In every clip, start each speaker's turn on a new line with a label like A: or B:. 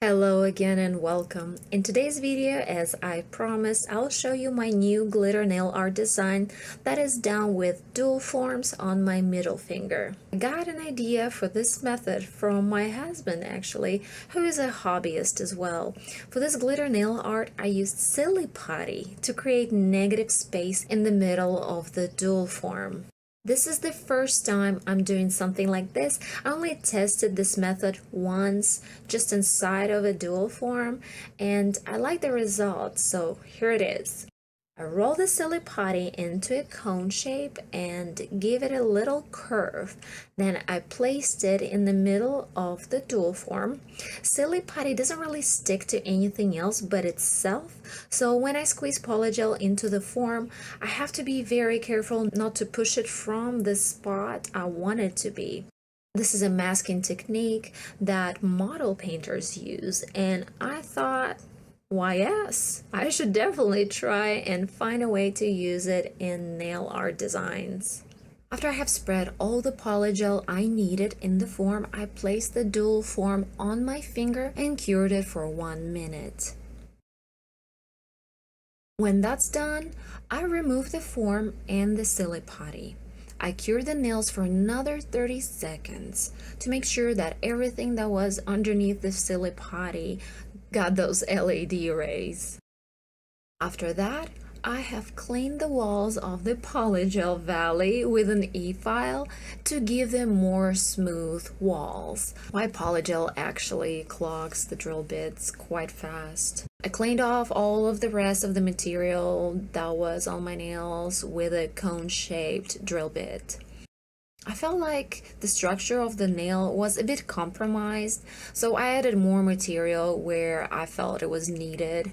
A: Hello again and welcome. In today's video, as I promised, I'll show you my new glitter nail art design that is done with dual forms on my middle finger. I got an idea for this method from my husband actually, who is a hobbyist as well. For this glitter nail art, I used silly putty to create negative space in the middle of the dual form. This is the first time I'm doing something like this. I only tested this method once, just inside of a dual form, and I like the results, so here it is. I roll the silly putty into a cone shape and give it a little curve. Then I placed it in the middle of the dual form. Silly putty doesn't really stick to anything else but itself, so when I squeeze polygel into the form, I have to be very careful not to push it from the spot I want it to be. This is a masking technique that model painters use, and I thought, why yes, I should definitely try and find a way to use it in nail art designs. After I have spread all the polygel I needed in the form, I placed the dual form on my finger and cured it for 1 minute. When that's done, I remove the form and the silly putty. I cure the nails for another 30 seconds to make sure that everything that was underneath the silly putty got those LED rays. After that, I have cleaned the walls of the Polygel valley with an e-file to give them more smooth walls. My Polygel actually clogs the drill bits quite fast. I cleaned off all of the rest of the material that was on my nails with a cone-shaped drill bit. I felt like the structure of the nail was a bit compromised, so I added more material where I felt it was needed.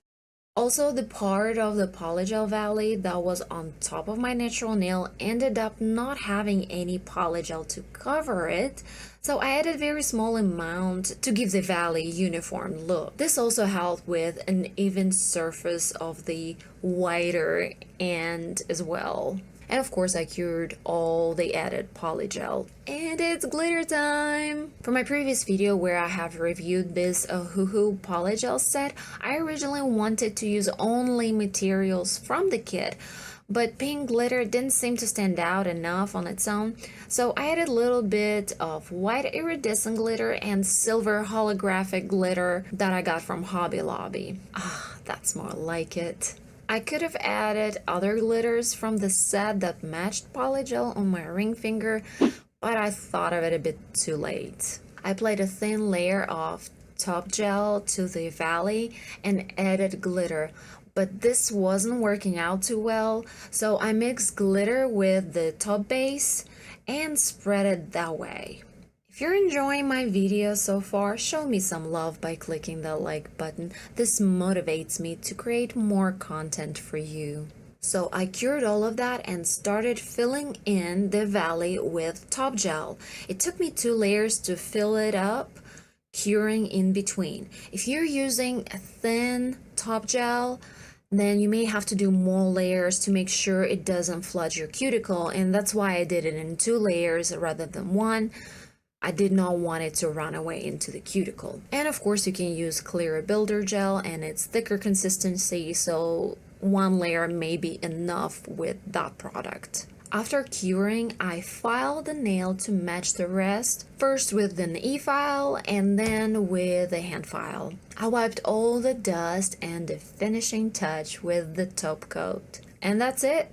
A: Also, the part of the Polygel valley that was on top of my natural nail ended up not having any Polygel to cover it, so I added a very small amount to give the valley a uniform look. This also helped with an even surface of the wider end as well. And of course I cured all the added polygel. And it's glitter time! For my previous video where I have reviewed this Ohuhu polygel set, I originally wanted to use only materials from the kit, but pink glitter didn't seem to stand out enough on its own, so I added a little bit of white iridescent glitter and silver holographic glitter that I got from Hobby Lobby. Ah, that's more like it. I could have added other glitters from the set that matched polygel on my ring finger, but I thought of it a bit too late. I applied a thin layer of top gel to the valley and added glitter, but this wasn't working out too well, so I mixed glitter with the top base and spread it that way. If you're enjoying my video so far, show me some love by clicking the like button. This motivates me to create more content for you. So I cured all of that and started filling in the valley with top gel. It took me 2 layers to fill it up, curing in between. If you're using a thin top gel, then you may have to do more layers to make sure it doesn't flood your cuticle, and that's why I did it in 2 layers rather than 1. I did not want it to run away into the cuticle. And of course you can use clear builder gel and it's thicker consistency, so 1 layer may be enough with that product. After curing, I filed the nail to match the rest, first with an e-file and then with a hand file. I wiped all the dust and the finishing touch with the top coat. And that's it.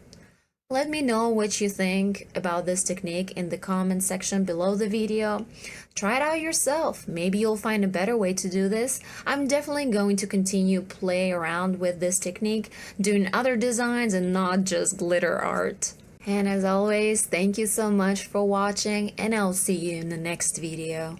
A: Let me know what you think about this technique in the comment section below the video. Try it out yourself. Maybe you'll find a better way to do this. I'm definitely going to continue play around with this technique, doing other designs and not just glitter art. And as always, thank you so much for watching, and I'll see you in the next video.